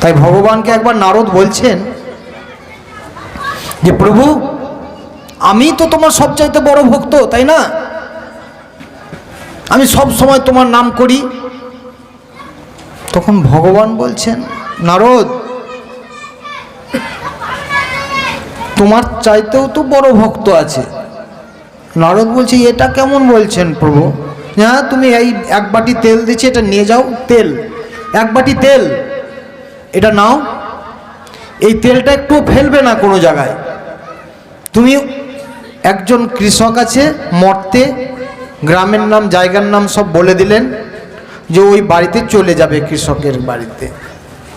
তাই ভগবানকে একবার নারদ বলছেন যে প্রভু, আমি তো তোমার সবচাইতে বড় ভক্ত, তাই না? আমি সব সময় তোমার নাম করি। তখন ভগবান বলছেন, নারদ, তোমার চাইতেও তো বড় ভক্ত আছে। নারদ বলছে, এটা কেমন বলছেন প্রভু? হ্যাঁ, তুমি এই এক বাটি তেল দিচ্ছি, এটা নিয়ে যাও। তেল, এক বাটি তেল, এটা নাও। এই তেলটা একটু ফেলবে না কোনো জায়গায়। তুমি একজন কৃষক আছে মর্তে, গ্রামের নাম জায়গার নাম সব বলে দিলেন যে ওই বাড়িতে চলে যাবে, কৃষকের বাড়িতে,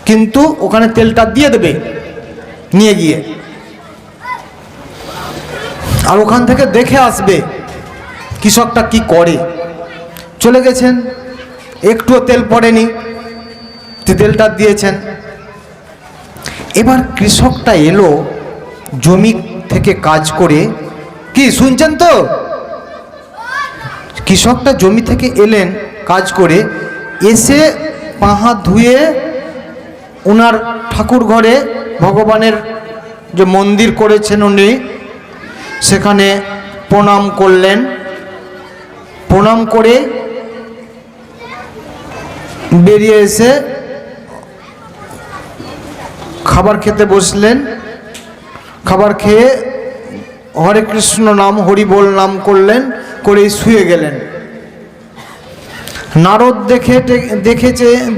কিন্তু ওখানে তেলটা দিয়ে দেবে নিয়ে গিয়ে, আর ওখান থেকে দেখে আসবে কৃষকটা কি করে। চলে গেছেন, একটুও তেল পড়েনি, তেলটা দিয়েছেন। এবার কৃষকটা এলো জমি থেকে কাজ করে, কি শুনছেন তো? কৃষকটা জমি থেকে এলেন কাজ করে, এসে পা হাত ধুয়ে ওনার ঠাকুর ঘরে ভগবানের যে মন্দির করেছেন উনি, সেখানে প্রণাম করলেন। প্রণাম করে বেরিয়ে এসে খাবার খেতে বসলেন। খাবার খেয়ে হরে কৃষ্ণ নাম, হরি বল নাম করলেন, করে শুয়ে গেলেন। নারদ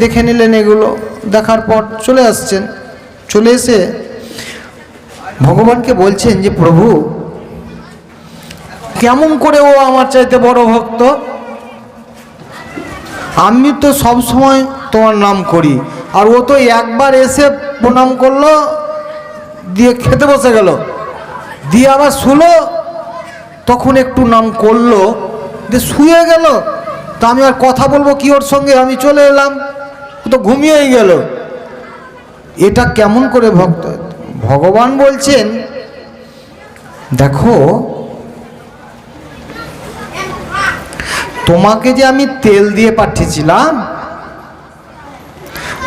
দেখে নিলেন এগুলো। দেখার পর চলে আসছেন। চলে এসে ভগবানকে বলছেন যে প্রভু, কেমন করে ও আমার চাইতে বড় ভক্ত? আমি তো সব সময় তোমার নাম করি, আর ও তো একবার এসে প্রণাম করলো, দিয়ে খেতে বসে গেল, দিয়ে আবার শুলো, তখন একটু নাম করলো, দিয়ে শুয়ে গেল। তা আমি আর কথা বলবো কি ওর সঙ্গে? আমি চলে এলাম, ও তো ঘুমিয়েই গেল। এটা কেমন করে ভক্ত? ভগবান বলছেন, দেখো, তোমাকে যে আমি তেল দিয়ে পাঠিয়েছিলাম,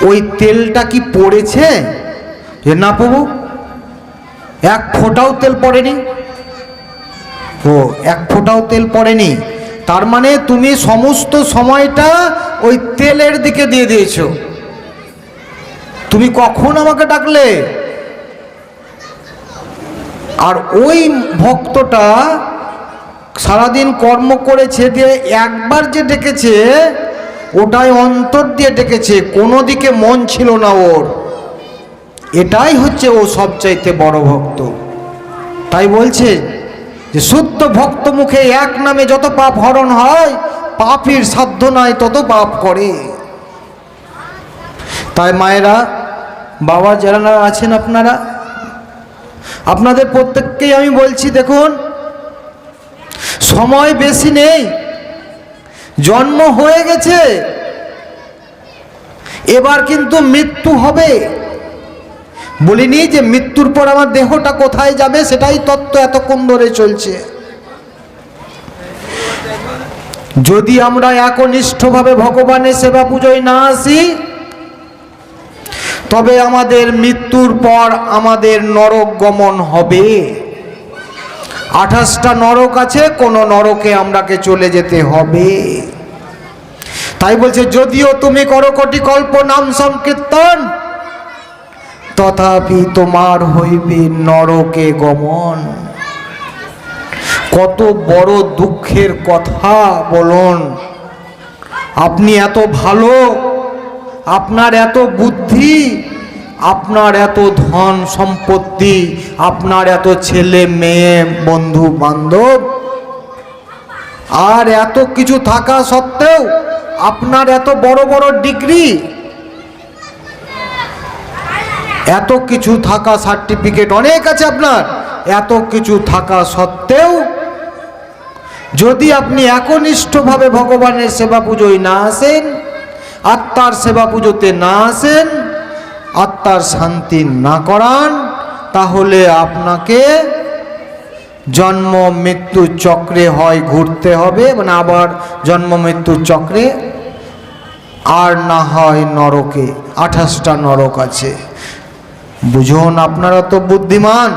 ওই তেলটা কি পড়েছে? যে না প্রভু, এক ফোঁটাও তেল পড়েনি। ও, এক ফোঁটাও তেল পড়েনি, তার মানে তুমি সমস্ত সময়টা ওই তেলের দিকে দিয়ে দিয়েছ। তুমি কখন আমাকে ডাকলে? আর ওই ভক্তটা সারাদিন কর্ম করেছে, দিয়ে একবার যে ডেকেছে, ওটাই অন্তর দিয়ে ডেকেছে, কোনো দিকে মন ছিল না ওর। এটাই হচ্ছে ও সবচাইতে বড় ভক্ত। তাই বলছে যে শুদ্ধ ভক্ত মুখে এক নামে যত পাপ হরণ হয়, পাপীর সাধ্য নাই তত পাপ করে। তাই মায়েরা, বাবা যারা আছেন আপনারা, আপনাদের প্রত্যেককেই আমি বলছি, দেখুন, সময় বেশি নেই, জন্ম হয়ে গেছে, এবার কিন্তু মৃত্যু হবে। বলিনি যে মৃত্যুর পর আমার দেহটা কোথায় যাবে, সেটাই তত্ত্ব এতক্ষণ ধরে চলছে। যদি আমরা একনিষ্ঠভাবে ভগবানের সেবা পুজোয় না আসি, তবে আমাদের মৃত্যুর পর আমাদের নরক গমন হবে। 28টা নরক আছে, কোন নরকে আমরাকে চলে যেতে হবে। তাই বলছে, যদিও তুমি করো কোটি কল্প নাম সংকীর্তন, তথাপি তোমার হইবে নরকে গমন। কত বড় দুঃখের কথা বলুন। আপনি এত ভালো, আপনার এত বুদ্ধি, আপনার এত ধন সম্পত্তি, আপনার এত ছেলে মেয়ে বন্ধু বান্ধব, আর এত কিছু থাকা সত্ত্বেও আপনার এত বড় বড় ডিগ্রি, এত কিছু থাকা, সার্টিফিকেট অনেক আছে আপনার, এত কিছু থাকা সত্ত্বেও যদি আপনি একনিষ্ঠভাবে ভগবানের সেবা পুজোয় না আসেন, আত্মার সেবা পুজোতে না আসেন, আত্মার শান্তি না করান, তাহলে আপনাকে জন্ম মৃত্যু চক্রে হয় ঘুরতে হবে, মানে আবার জন্ম মৃত্যুর চক্রে আর না হয় নরকে। 28টা নরক আছে। বুঝুন, আপনারা তো বুদ্ধিমান।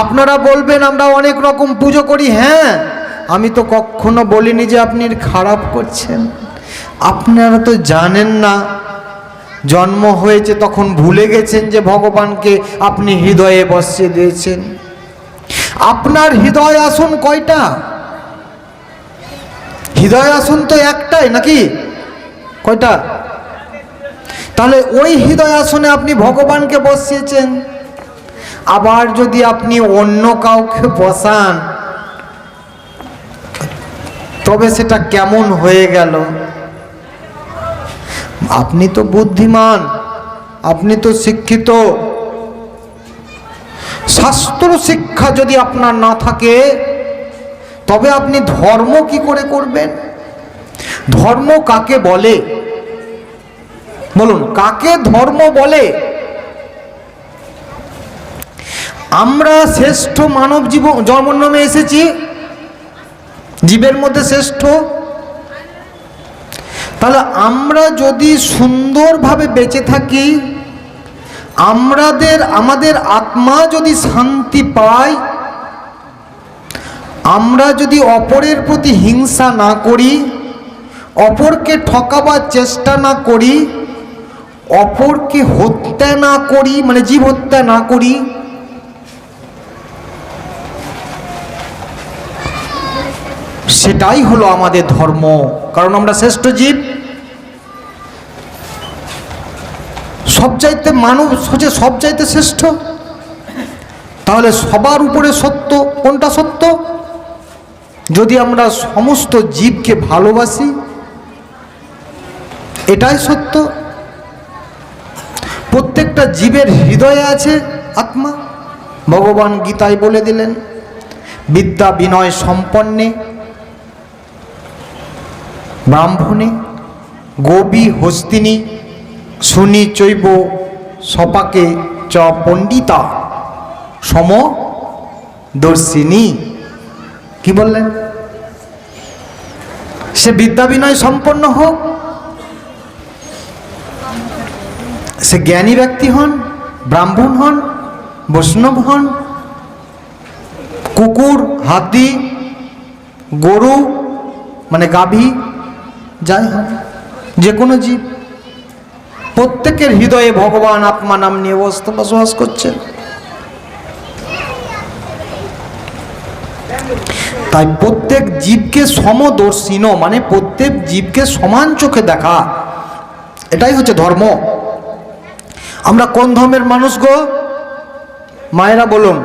আপনারা বলবেন আমরা অনেক রকম পুজো করি। হ্যাঁ, আমি তো কখনো বলিনি যে আপনি খারাপ করছেন। আপনারা তো জানেন না, জন্ম হয়েছে তখন ভুলে গেছেন যে ভগবানকে আপনি হৃদয়ে বসিয়ে দিয়েছেন। আপনার হৃদয় আসন কয়টা? হৃদয় আসন তো একটাই নাকি? কয়টা? তাহলে ওই হৃদয় আসনে আপনি ভগবানকে বসিয়েছেন। আবার যদি আপনি অন্য কাউকে বসান তবে সেটা কেমন হয়ে গেল? আপনি তো বুদ্ধিমান, আপনি তো শিক্ষিত। শাস্ত্র শিক্ষা যদি আপনার না থাকে তবে আপনি ধর্ম কি করে করবেন? ধর্ম কাকে বলে বলুন, কাকে ধর্ম বলে? আমরা শ্রেষ্ঠ মানব জীবন জন্ম নামে এসেছি, জীবের মধ্যে শ্রেষ্ঠ। তাহলে আমরা যদি সুন্দরভাবে বেঁচে থাকি, আমাদের আত্মা যদি শান্তি পায়, আমরা যদি অপরের প্রতি হিংসা না করি, অপরকে ঠকাবার চেষ্টা না করি, অপরকে হত্যা না করি, মানে জীব হত্যা না করি, সেটাই হলো আমাদের ধর্ম। কারণ আমরা শ্রেষ্ঠ জীব। সবচাইতে মানব হচ্ছে সবচাইতে শ্রেষ্ঠ। তাহলে সবার উপরে সত্য কোনটা? সত্য যদি আমরা সমস্ত জীবকে ভালোবাসি, এটাই সত্য। প্রত্যেকটা জীবের হৃদয়ে আছে আত্মা। ভগবান গীতায় বলে দিলেন, বিদ্যা বিনয় সম্পন্নে ব্রাহ্মণে গোবী হস্তিনী শুনি চৈব সপাকে চ পণ্ডিতা সমদর্শিনী। কি বললেন? সে বিদ্যা বিনয় সম্পন্ন হোক, সে জ্ঞানী ব্যক্তি হন, ব্রাহ্মণ হন, বৈষ্ণব হন, কুকুর, হাতি, গরু মানে গাভী, যাই হোক, যে কোনো জীব, প্রত্যেকের হৃদয়ে ভগবান আত্মা নাম নিয়ে বসবাস করছেন। তাই প্রত্যেক জীবকে সমদর্শিন মানে প্রত্যেক জীবকে সমান চোখে দেখা, এটাই হচ্ছে ধর্ম। আমরা কোন ধর্মের মানুষ গো? মায়েরা বলুন,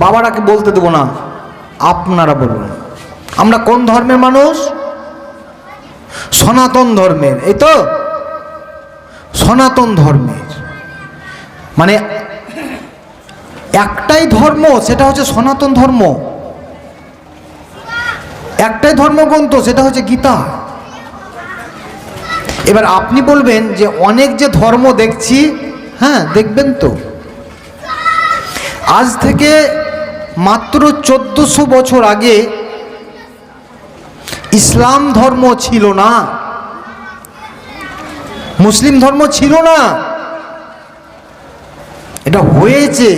বাবারাকে বলতে দেবো না, আপনারা বলুন আমরা কোন ধর্মের মানুষ? সনাতন ধর্মের। এই তো সনাতন ধর্মের মানে একটাই ধর্ম, সেটা হচ্ছে সনাতন ধর্ম। একটাই ধর্মগ্রন্থ, সেটা হচ্ছে গীতা। এবার আপনি বলবেন যে অনেক যে ধর্ম দেখছি, হ্যাঁ দেখবেন তো। আজ থেকে মাত্র 1400 বছর আগে ইসলাম ধর্ম ছিল না, মুসলিম ধর্ম ছিল না। এটা হয়েছে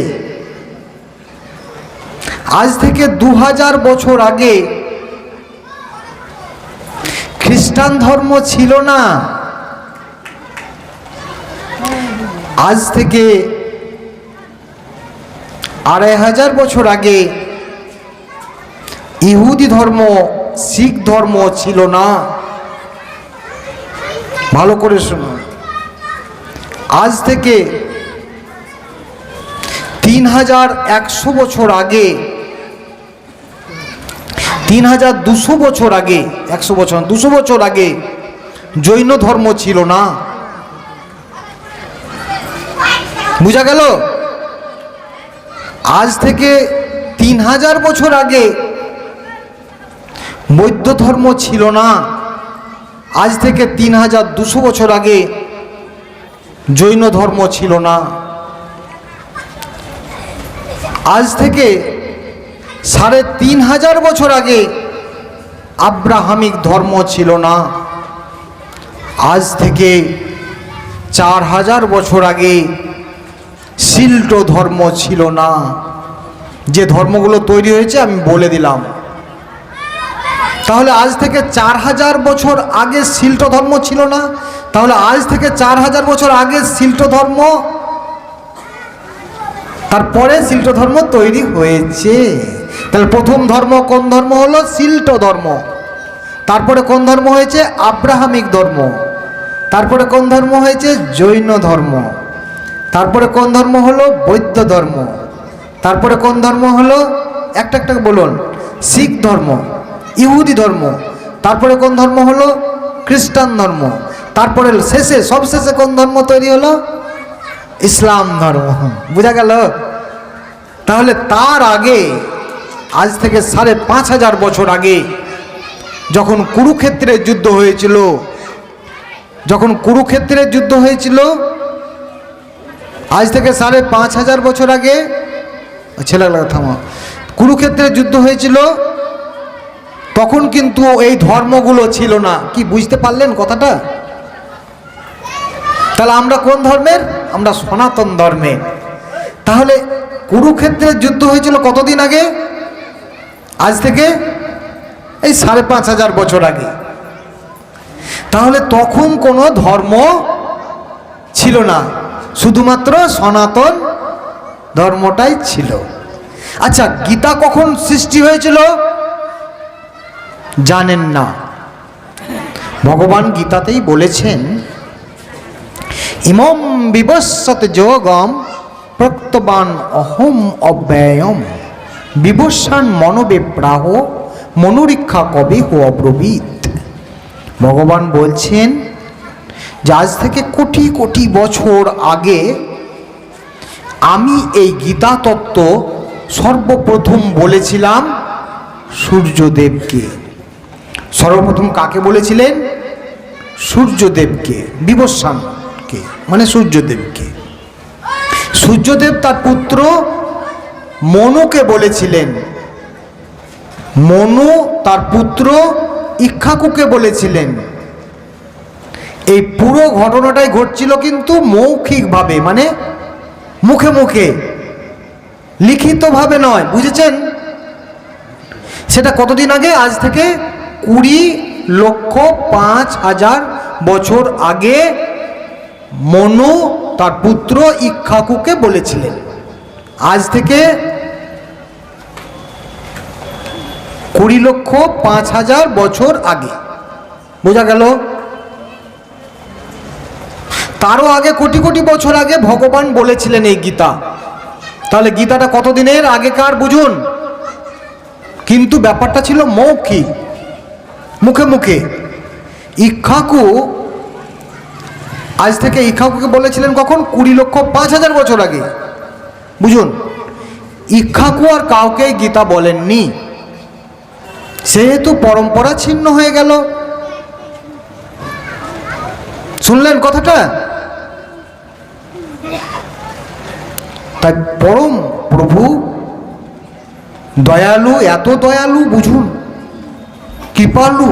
আজ থেকে 2000 বছর আগে। খ্রিস্টান ধর্ম ছিল না। আজ থেকে 2500 বছর আগে ইহুদি ধর্ম, শিখ ধর্ম ছিল না। ভালো করে শুনুন, আজ থেকে 3100 বছর আগে, 3200 বছর আগে, 100 বছর 200 বছর আগে জৈন ধর্ম ছিল না। বুঝা গেল? আজ থেকে 3000 বছর আগে বৌদ্ধ ধর্ম ছিল না। আজ থেকে 3200 বছর আগে জৈন ধর্ম ছিল না। আজ থেকে 3500 বছর আগে আব্রাহামিক ধর্ম ছিল না। আজ থেকে 4000 বছর আগে শিল্ট ধর্ম ছিল না। যে ধর্মগুলো তৈরি হয়েছে আমি বলে দিলাম। তাহলে আজ থেকে 4000 বছর আগে শিল্ট ধর্ম ছিল না, তাহলে আজ থেকে 4000 বছর আগে শিল্ট ধর্ম, তারপরে শিল্ট ধর্ম তৈরি হয়েছে। তাহলে প্রথম ধর্ম কোন ধর্ম হলো? শিল্ট ধর্ম। তারপরে কোন ধর্ম হয়েছে? আব্রাহামিক ধর্ম। তারপরে কোন ধর্ম হয়েছে? জৈন ধর্ম। তারপরে কোন ধর্ম হলো? বৌদ্ধ ধর্ম। তারপরে কোন ধর্ম হলো? একটা একটা বলুন। শিখ ধর্ম, ইহুদি ধর্ম। তারপরে কোন ধর্ম হলো? খ্রিস্টান ধর্ম। তারপরে শেষে সবশেষে কোন ধর্ম তৈরি হলো? ইসলাম ধর্ম। বোঝা গেল? তাহলে তার আগে আজ থেকে 5500 বছর আগে যখন কুরুক্ষেত্রের যুদ্ধ হয়েছিল, আজ থেকে 5500 বছর আগে, ছেলেগুলো থামা, কুরুক্ষেত্রের যুদ্ধ হয়েছিল, তখন কিন্তু এই ধর্মগুলো ছিল না। কি বুঝতে পারলেন কথাটা? তাহলে আমরা কোন ধর্মের? আমরা সনাতন ধর্মের। তাহলে কুরুক্ষেত্রের যুদ্ধ হয়েছিল কতদিন আগে? আজ থেকে এই 5500 বছর আগে। তাহলে তখন কোনো ধর্ম ছিল না, শুধুমাত্র সনাতন ধর্মটাই ছিল। আচ্ছা, গীতা কখন সৃষ্টি হয়েছিল জানেন না? ভগবান গীতাতেই বলেছেন, ইমম বিবস্বত যোগম প্রত্যবান অহম অব্যয়ম বিবস্বান মনোবেপ্রাহ মনোরীক্ষা কবে হো অব্রবীত। ভগবান বলছেন যে আজ থেকে কোটি কোটি বছর আগে আমি এই গীতা তত্ত্ব সর্বপ্রথম বলেছিলাম সূর্যদেবকে। সর্বপ্রথম কাকে বলেছিলেন? সূর্যদেবকে, বিবস্বানকে, মানে সূর্যদেবকে। সূর্যদেব তার পুত্র মনুকে বলেছিলেন, মনু তার পুত্র ইক্ষ্বাকুকে বলেছিলেন। এই পুরো ঘটনাটাই ঘটছিল কিন্তু মৌখিকভাবে, মানে মুখে মুখে, লিখিতভাবে নয়। বুঝেছেন? সেটা কতদিন আগে? আজ থেকে 20,05,000 বছর আগে মনু তার পুত্র ইক্ষ্বাকুকে বলেছিলেন। আজ থেকে 20,05,000 বছর আগে। বোঝা গেল? তারও আগে কোটি কোটি বছর আগে ভগবান বলেছিলেন এই গীতা। তাহলে গীতাটা কতদিনের আগেকার বুঝুন। কিন্তু ব্যাপারটা ছিল মৌখিক, মুখে মুখে। ইক্ষ্বাকু আজ থেকে ইক্ষ্বাকুকে বলেছিলেন কখন? 20,05,000 বছর আগে। বুঝুন, ইক্ষ্বাকু আর কাউকে গীতা বলেননি, সেহেতু পরম্পরা ছিন্ন হয়ে গেল। শুনলেন কথাটা? তাই পরম প্রভু দয়ালু, এত দয়ালু, বুঝুন, কৃপালু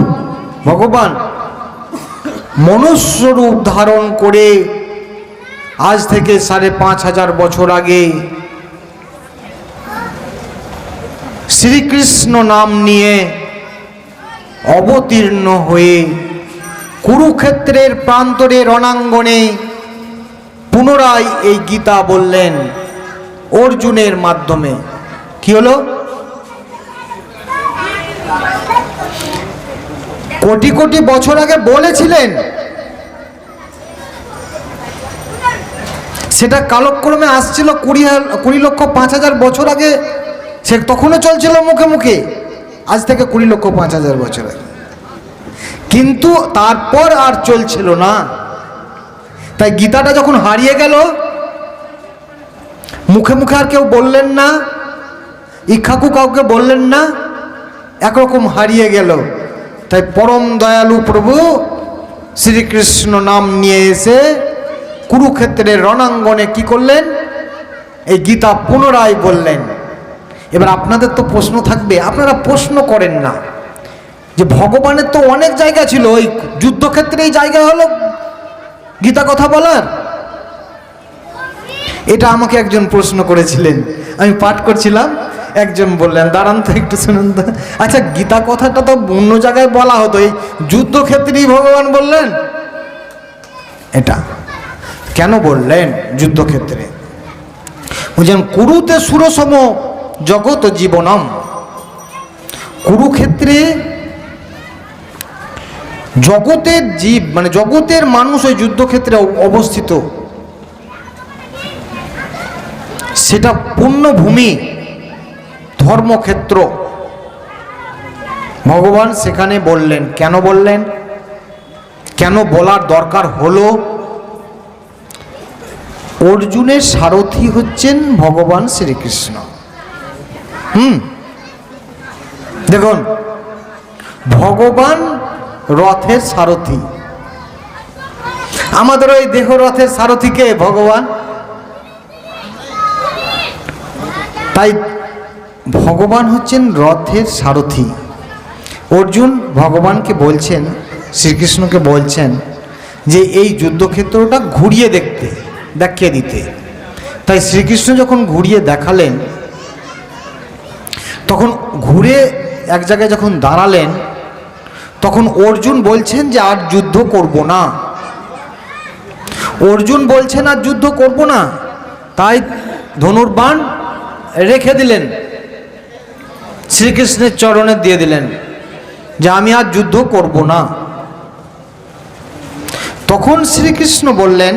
ভগবান মনুষ্য রূপ ধারণ করে আজ থেকে 5,500 বছর আগে শ্রীকৃষ্ণ নাম নিয়ে অবতীর্ণ হয়ে কুরুক্ষেত্রের প্রান্তরে রণাঙ্গনে পুনরায় এই গীতা বললেন অর্জুনের মাধ্যমে। কি হলো? কোটি কোটি বছর আগে বলেছিলেন, সেটা কালক্রমে আসছিল 20,05,000 বছর আগে। সে তখনও চলছিল মুখে মুখে, আজ থেকে 20,05,000 বছর আগে। কিন্তু তারপর আর চলছিল না। তাই গীতাটা যখন হারিয়ে গেল, মুখে মুখে আর কেউ বললেন না, ইক্ষ্বাকু কাউকে বললেন না, একরকম হারিয়ে গেল। তাই পরম দয়ালু প্রভু শ্রীকৃষ্ণ নাম নিয়ে এসে কুরুক্ষেত্রের রণাঙ্গনে কি করলেন? এই গীতা পুনরায় বললেন। এবার আপনাদের তো প্রশ্ন থাকবে, আপনারা প্রশ্ন করেন না। যে ভগবানের তো অনেক জায়গা ছিল, ওই যুদ্ধক্ষেত্রে এই জায়গা হলো গীতা কথা বলার? এটা আমাকে একজন প্রশ্ন করেছিলেন, আমি পাঠ করছিলাম, একজন বললেন দাঁড়ান তো একটু শুনুন তো, আচ্ছা গীতা কথাটা তো অন্য জায়গায় বলা হতো, এই যুদ্ধক্ষেত্রেই ভগবান বললেন এটা কেন বললেন যুদ্ধক্ষেত্রে? বুঝলেন, কুরুতে সুরসম জগৎ জীবনম, কুরুক্ষেত্রে জগতের জীব মানে জগতের মানুষ ওই যুদ্ধক্ষেত্রে অবস্থিত, সেটা পুণ্যভূমি, ধর্মক্ষেত্র। ভগবান সেখানে বললেন, কেন বললেন, কেন বলার দরকার হলো? অর্জুনের সারথি হচ্ছেন ভগবান শ্রীকৃষ্ণ। দেখুন, ভগবান রথের সারথি, আমাদের ওই দেহ রথের সারথিকে ভগবান। তাই ভগবান হচ্ছেন রথের সারথি। অর্জুন ভগবানকে বলছেন, শ্রীকৃষ্ণকে বলছেন যে এই যুদ্ধক্ষেত্রটা ঘুরিয়ে দেখিয়ে দিতে। তাই শ্রীকৃষ্ণ যখন ঘুরিয়ে দেখালেন, তখন ঘুরে এক জায়গায় যখন দাঁড়ালেন, তখন অর্জুন বলছেন যে আর যুদ্ধ করব না। অর্জুন বলছেন আর যুদ্ধ করব না, তাই ধনুর্বাণ রেখে দিলেন, শ্রীকৃষ্ণের চরণে দিয়ে দিলেন যে আমি আর যুদ্ধ করব না। তখন শ্রীকৃষ্ণ বললেন,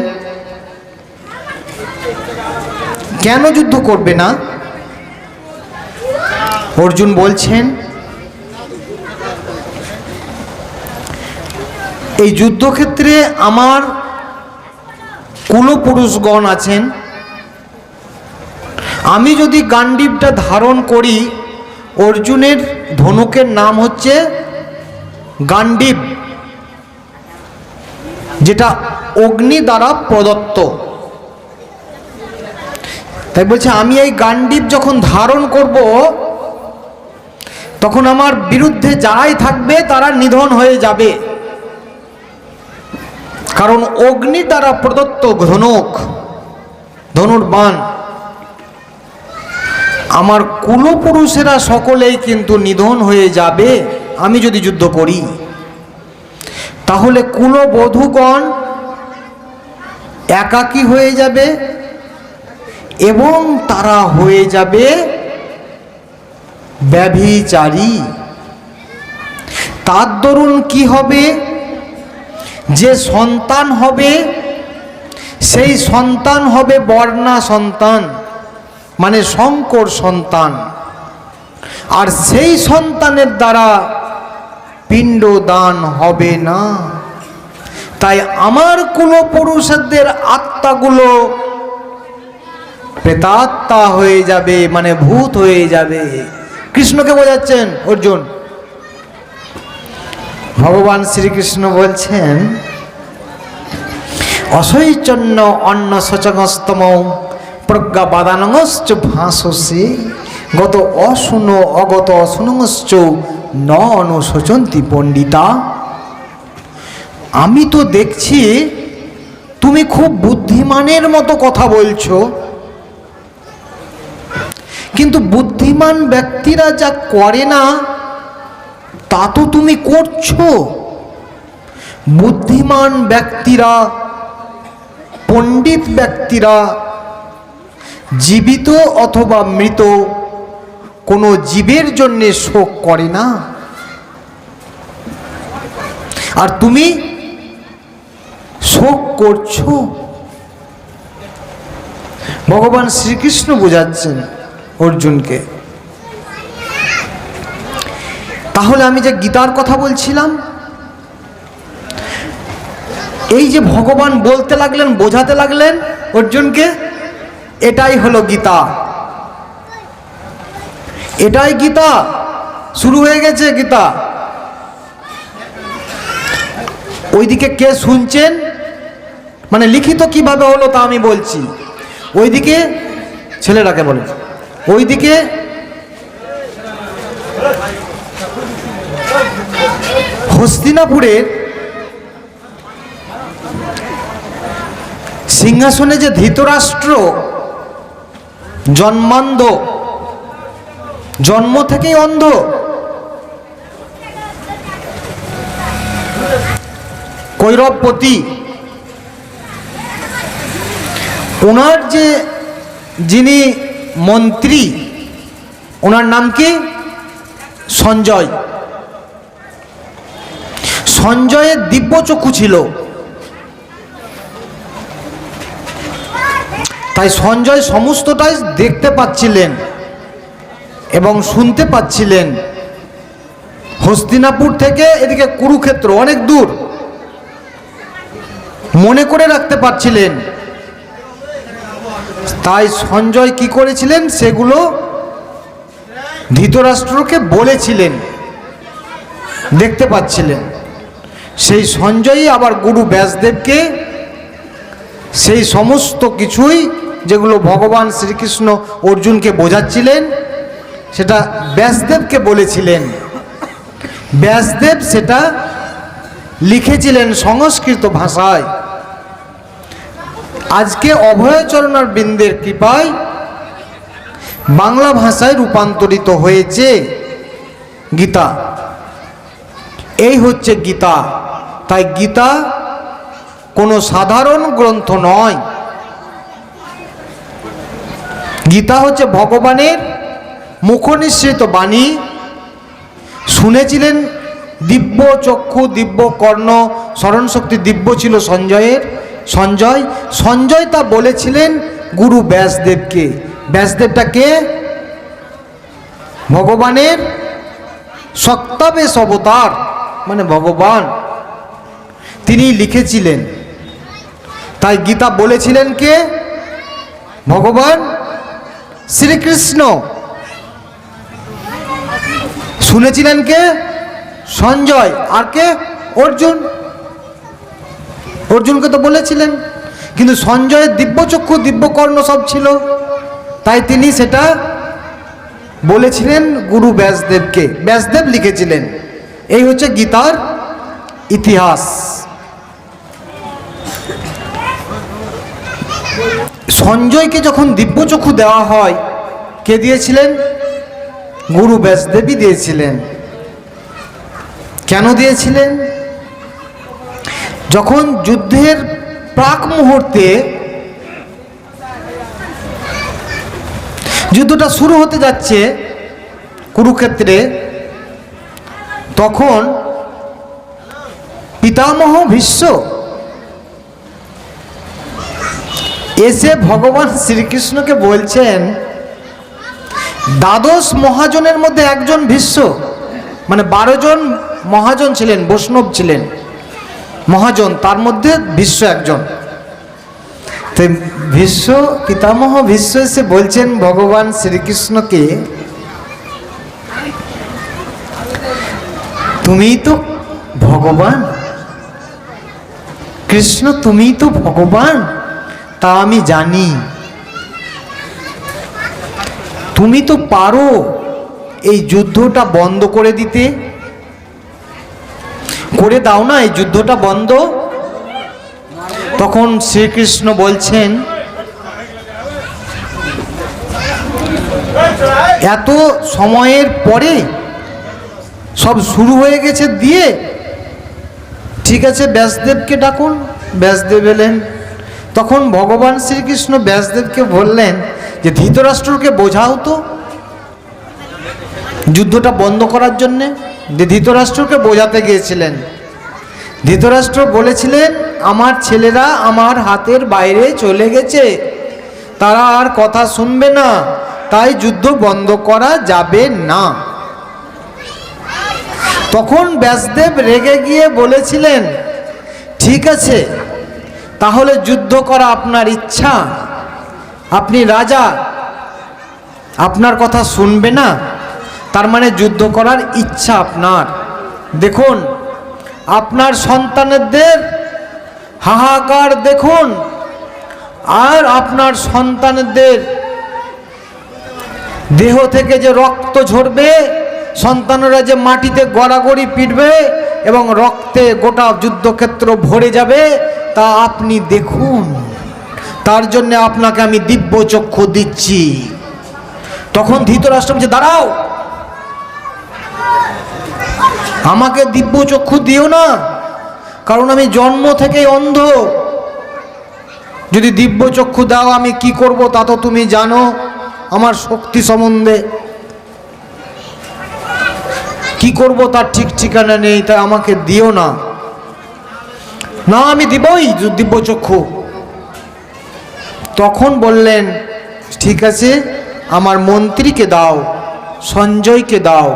কেন যুদ্ধ করবে না? অর্জুন বলছেন, এই যুদ্ধক্ষেত্রে আমার কুলপুরুষগণ আছেন, আমি যদি গান্ডীবটা ধারণ করি, অর্জুনের ধনুকের নাম হচ্ছে গান্ডীব, যেটা অগ্নি দ্বারা প্রদত্ত। তাই বলছে আমি এই গান্ডীব যখন ধারণ করব, তখন আমার বিরুদ্ধে যারাই থাকবে তারা নিধন হয়ে যাবে, কারণ অগ্নি দ্বারা প্রদত্ত ধনুর্বাণ। আমার কুলপুরুষেরা সকলেই কিন্তু নিধন হয়ে যাবে আমি যদি যুদ্ধ করি। তাহলে কুলবধূগণ একাকী হয়ে যাবে এবং তারা হয়ে যাবে ব্যভিচারী। তার দরুন কি হবে, যে সন্তান হবে সেই সন্তান হবে বর্ণা সন্তান, মানে শঙ্কর সন্তান, আর সেই সন্তানের দ্বারা পিণ্ডদান হবে না। তাই আমার কুলপুরুষদের আত্মাগুলো প্রেতাত্মা হয়ে যাবে, মানে ভূত হয়ে যাবে। কৃষ্ণকে বোঝাচ্ছেন অর্জুন। ভগবান শ্রীকৃষ্ণ বলছেন, অসৈচন্য অন্ন সচগস্তম প্রজ্ঞাবাদানশ্চ ভাসসে গত অশুনো অগত অশুনশ্চ ন অনুশোচন্তি পণ্ডিতা। আমি তো দেখছি তুমি খুব বুদ্ধিমানের মতো কথা বলছো, কিন্তু বুদ্ধিমান ব্যক্তিরা যা করে না তা তো তুমি করছো। বুদ্ধিমান ব্যক্তিরা, পণ্ডিত ব্যক্তিরা জীবিত অথবা মৃত কোনো জীবের জন্য শোক করে না, আর তুমি শোক করছো। ভগবান শ্রীকৃষ্ণ বোঝাচ্ছেন অর্জুনকে। তাহলে আমি যে গীতার কথা বলছিলাম, এই যে ভগবান বলতে লাগলেন, বোঝাতে লাগলেন অর্জুনকে, এটাই হলো গীতা, এটাই গীতা। শুরু হয়ে গেছে গীতা। ওইদিকে কে শুনছেন, মানে লিখিত কিভাবে হলো তা আমি বলছি। ওইদিকে ছেলেটাকে বলে, ওইদিকে হস্তিনাপুরের সিংহাসনে যে ধৃতরাষ্ট্র জন্মান্ধ, জন্ম থেকেই অন্ধ, কৈরবপতি, ওনার যে যিনি মন্ত্রী, ওনার নাম কি? সঞ্জয়। সঞ্জয়ের দিব্যচক্ষু ছিল, তাই সঞ্জয় সমস্তটাই দেখতে পাচ্ছিলেন এবং শুনতে পাচ্ছিলেন। হস্তিনাপুর থেকে এদিকে কুরুক্ষেত্র অনেক দূর, মনে করে রাখতে পারছিলেন। তাই সঞ্জয় কি করেছিলেন, সেগুলো ধৃতরাষ্ট্রকে বলেছিলেন, দেখতে পাচ্ছিলেন। সেই সঞ্জয়ই আবার গুরু ব্যাসদেবকে সেই সমস্ত কিছুই যেগুলো ভগবান শ্রীকৃষ্ণ অর্জুনকে বোঝাচ্ছিলেন সেটা ব্যাসদেবকে বলেছিলেন। ব্যাসদেব সেটা লিখেছিলেন সংস্কৃত ভাষায়। আজকে অভয়চরণার বৃন্দের কৃপায় বাংলা ভাষায় রূপান্তরিত হয়েছে গীতা। এই হচ্ছে গীতা। তাই গীতা কোনো সাধারণ গ্রন্থ নয়। গীতা হচ্ছে ভগবানের মুখনিসৃত বাণী। শুনেছিলেন দিব্য চক্ষু, দিব্য কর্ণ, স্মরণশক্তি দিব্য ছিল সঞ্জয় তা বলেছিলেন গুরু ব্যাসদেবকে। ব্যাসদেবটা কে? ভগবানের সত্তাবেশ অবতার, মানে ভগবান, তিনি লিখেছিলেন। তাই গীতা বলেছিলেন কে? ভগবান শ্রীকৃষ্ণ। শুনেছিলেন কে? সঞ্জয়। আর কে? অর্জুন। অর্জুনকে তো বলেছিলেন, কিন্তু সঞ্জয়ের দিব্যচক্ষু দিব্যকর্ণ সব ছিল, তাই তিনি সেটা বলেছিলেন গুরু ব্যাসদেবকে। ব্যাসদেব লিখেছিলেন। এই হচ্ছে গীতার ইতিহাস। সঞ্জয়কে যখন দিব্যচক্ষু দেওয়া হয়, কে দিয়েছিলেন? গুরু ব্যাসদেবই দিয়েছিলেন। কেন দিয়েছিলেন? যখন যুদ্ধের প্রাক মুহূর্তে যুদ্ধটা শুরু হতে যাচ্ছে কুরুক্ষেত্রে, তখন পিতামহ ভীষ্ম এসে ভগবান শ্রীকৃষ্ণকে বলছেন, দ্বাদশ মহাজনের মধ্যে একজন ভীষ্ম, মানে 12 জন মহাজন ছিলেন, বৈষ্ণব ছিলেন মহাজন, তার মধ্যে ভীষ্ম একজন। তো ভীষ্ম, পিতামহ ভীষ্ম এসে বলছেন ভগবান শ্রীকৃষ্ণকে, তুমিই তো ভগবান কৃষ্ণ, তুমিই তো ভগবান, তা আমি জানি। তুমি তো পারো এই যুদ্ধটা বন্ধ করে দিতে, করে দাও না এই যুদ্ধটা বন্ধ। তখন শ্রীকৃষ্ণ বলছেন, এত সময়ের পরে সব শুরু হয়ে গেছে দিয়ে, ঠিক আছে ব্যাসদেবকে ডাকুন। ব্যাসদেব এলেন। তখন ভগবান শ্রীকৃষ্ণ ব্যাসদেবকে বললেন যে ধৃতরাষ্ট্রকে বোঝাও তো যুদ্ধটা বন্ধ করার জন্যে। যে ধৃতরাষ্ট্রকে বোঝাতে গিয়েছিলেন, ধৃতরাষ্ট্র বলেছিলেন, আমার ছেলেরা আমার হাতের বাইরে চলে গেছে, তারা আর কথা শুনবে না, তাই যুদ্ধ বন্ধ করা যাবে না। তখন ব্যাসদেব রেগে গিয়ে বলেছিলেন, ঠিক আছে, তাহলে যুদ্ধ করা আপনার ইচ্ছা, আপনি রাজা, আপনার কথা শুনবে না, তার মানে যুদ্ধ করার ইচ্ছা আপনার। দেখুন আপনার সন্তানদের হাহাকার দেখুন, আর আপনার সন্তানদের দেহ থেকে যে রক্ত ঝরবে, সন্তানরা যে মাটিতে গড়াগড়ি পিটবে, এবং রক্তে গোটা যুদ্ধক্ষেত্র ভরে যাবে, তা আপনি দেখুন। তার জন্য আপনাকে আমি দিব্য চক্ষু দিচ্ছি। তখন ধৃতরাষ্ট্র বলছে, দাঁড়াও, আমাকে দিব্য চক্ষু দিও না, কারণ আমি জন্ম থেকেই অন্ধ। যদি দিব্য চক্ষু দাও আমি কি করব তা তো তুমি জানো, আমার শক্তি সম্বন্ধে কি করব তার ঠিক ঠিকানা নেই, তাই আমাকে দিও না। না, আমি দিবই দিব্য চক্ষু। তখন বললেন, ঠিক আছে, আমার মন্ত্রীকে দাও, সঞ্জয়কে দাও।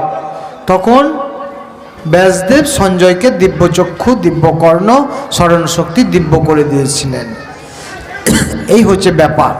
তখন ব্যাসদেব সঞ্জয়কে দিব্যচক্ষু, দিব্যকর্ণ, স্মরণ শক্তি দিব্য করে দিয়েছিলেন। এই হচ্ছে ব্যাপার।